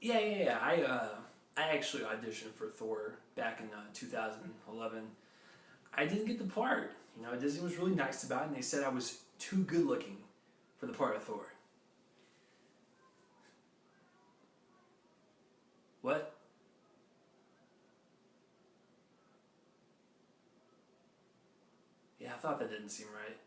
Yeah. I actually auditioned for Thor back in 2011. I didn't get the part. You know, Disney was really nice about it, and they said I was too good looking for the part of Thor. What? Yeah, I thought that didn't seem right.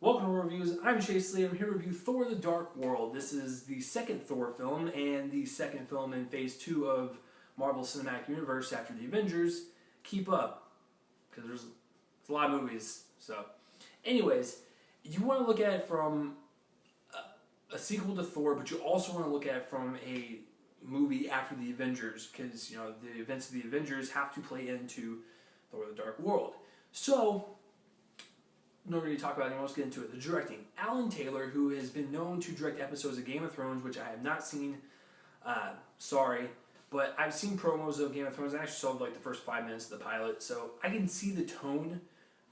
Welcome to Reviews. I'm Chase Lee. I'm here to review Thor: The Dark World. This is the second Thor film and the second film in Phase 2 of Marvel Cinematic Universe after the Avengers. Keep up, because there's a lot of movies. So, anyways, you want to look at it from a sequel to Thor, but you also want to look at it from a movie after the Avengers, because you know the events of the Avengers have to play into Thor: The Dark World. So, no need to talk about it, let's get into it. The directing. Alan Taylor, who has been known to direct episodes of Game of Thrones, which I have not seen, sorry, but I've seen promos of Game of Thrones. I actually saw like the first 5 minutes of the pilot, so I can see the tone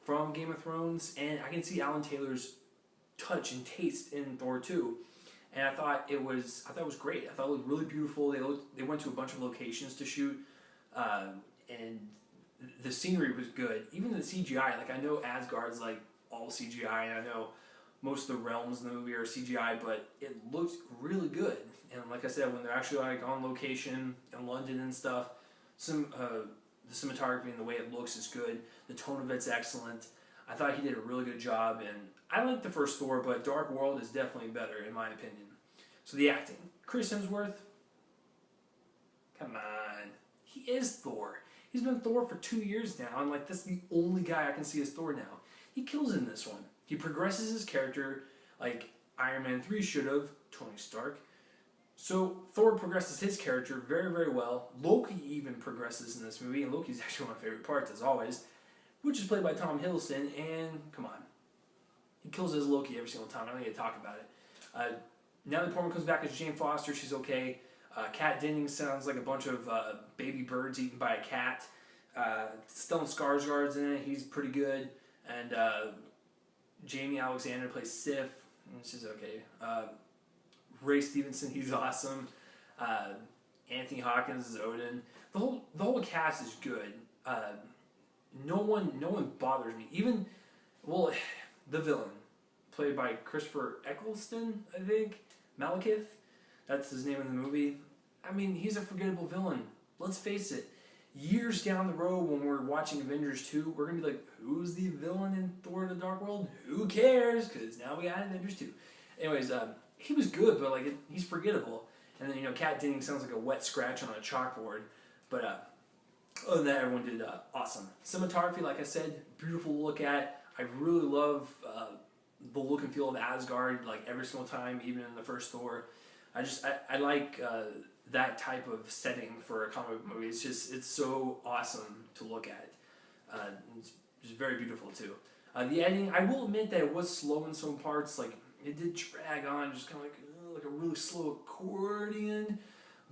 from Game of Thrones, and I can see Alan Taylor's touch and taste in Thor 2. And I thought it was great. I thought it looked really beautiful. They went to a bunch of locations to shoot, and the scenery was good. Even the CGI, like I know Asgard's like all CGI, and I know most of the realms in the movie are CGI, but it looked really good. And like I said, when they're actually like on location in London and stuff, the cinematography and the way it looks is good. The tone of it's excellent. I thought he did a really good job, and I liked the first Thor, but Dark World is definitely better in my opinion. So the acting, Chris Hemsworth, come on, he is Thor. He's been Thor for 2 years now, and like that's the only guy I can see as Thor now. He kills in this one. He progresses his character like Iron Man 3 should have, Tony Stark. So Thor progresses his character very, very well. Loki even progresses in this movie, and Loki's actually one of my favorite parts, as always, which is played by Tom Hiddleston, and come on. He kills his Loki every single time. I don't need to talk about it. Natalie Portman comes back as Jane Foster. She's okay. Kat Dennings sounds like a bunch of baby birds eaten by a cat. Stellan Skarsgård's in it. He's pretty good. And Jamie Alexander plays Sif, and she's okay. Ray Stevenson, he's awesome. Anthony Hopkins is Odin. The whole cast is good. No one bothers me. Even the villain, played by Christopher Eccleston, I think, Malekith. That's his name in the movie. I mean, he's a forgettable villain. Let's face it. Years down the road, when we're watching Avengers 2, we're going to be like, who's the villain in Thor: The Dark World? Who cares? Because now we got Avengers 2. Anyways, he was good, but like he's forgettable. And then, Kat Dennings sounds like a wet scratch on a chalkboard. But other than that, everyone did awesome. Cinematography, like I said, beautiful to look at. I really love the look and feel of Asgard, like every single time, even in the first Thor. I like that type of setting for a comic book movie. It's so awesome to look at. It's just very beautiful too. The editing, I will admit that it was slow in some parts. Like it did drag on, just kind of like a really slow accordion.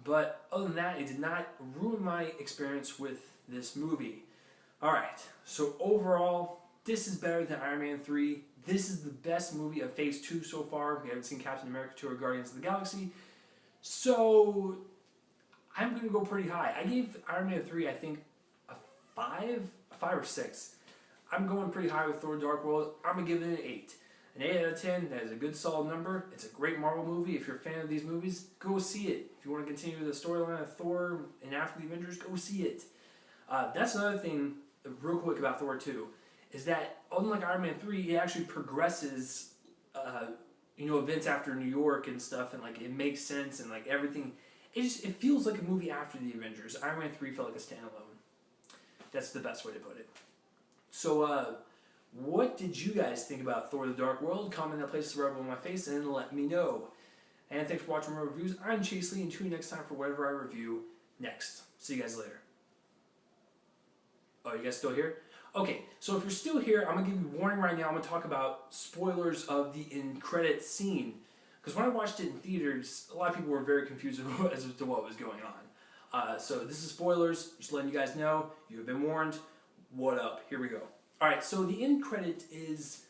But other than that, it did not ruin my experience with this movie. All right, so overall, this is better than Iron Man 3. This is the best movie of Phase 2 so far. We haven't seen Captain America 2 or Guardians of the Galaxy. So, I'm going to go pretty high. I gave Iron Man 3, I think, a 5 or 6. I'm going pretty high with Thor: Dark World. I'm going to give it an 8. An 8 out of 10, that is a good solid number. It's a great Marvel movie. If you're a fan of these movies, go see it. If you want to continue the storyline of Thor and after the Avengers, go see it. That's another thing, real quick, about Thor 2. Is that, unlike Iron Man 3, it actually progresses, events after New York and stuff, and like it makes sense and like everything. It feels like a movie after the Avengers. Iron Man 3 felt like a standalone. That's the best way to put it. So, what did you guys think about Thor: The Dark World? Comment that place to rub on my face and let me know. And thanks for watching my reviews. I'm Chase Lee, and tune in next time for whatever I review next. See you guys later. Oh, you guys still here? Okay, so if you're still here, I'm going to give you a warning right now. I'm going to talk about spoilers of the end-credits scene. Because when I watched it in theaters, a lot of people were very confused as to what was going on. So this is spoilers, just letting you guys know. You have been warned. What up? Here we go. Alright, so the end credit is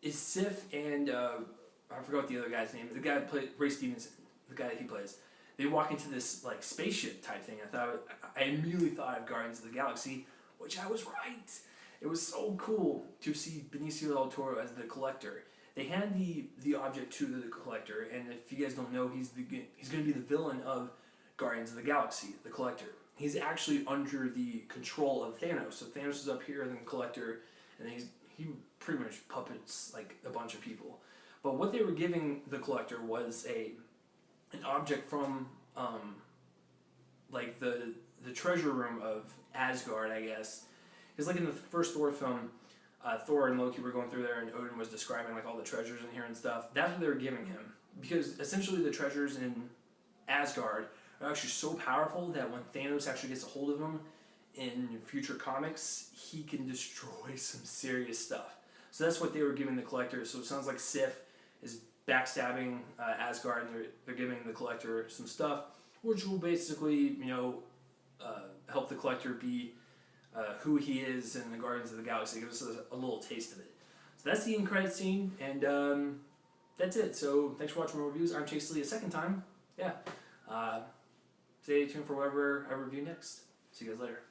is Sif and I forgot the other guy's name. The guy that played Ray Stevenson, the guy that he plays. They walk into this like spaceship type thing. I immediately thought of Guardians of the Galaxy, which I was right. It was so cool to see Benicio del Toro as the Collector. They hand the object to the Collector, and if you guys don't know, he's going to be the villain of Guardians of the Galaxy, the Collector. He's actually under the control of Thanos. So Thanos is up here, and then the Collector, and he pretty much puppets like a bunch of people. But what they were giving the Collector was an object from like the treasure room of Asgard, I guess. It's like in the first Thor film, Thor and Loki were going through there, and Odin was describing like all the treasures in here and stuff. That's what they were giving him, because essentially the treasures in Asgard are actually so powerful that when Thanos actually gets a hold of them in future comics, he can destroy some serious stuff. So that's what they were giving the Collector. So it sounds like Sif is backstabbing Asgard, and they're giving the Collector some stuff, which will basically, help the Collector be who he is in the Guardians of the Galaxy. Give us a little taste of it. So that's the end credit scene, and that's it. So thanks for watching my reviews. I'm Chase Lee a second time. Yeah. Stay tuned for whatever I review next. See you guys later.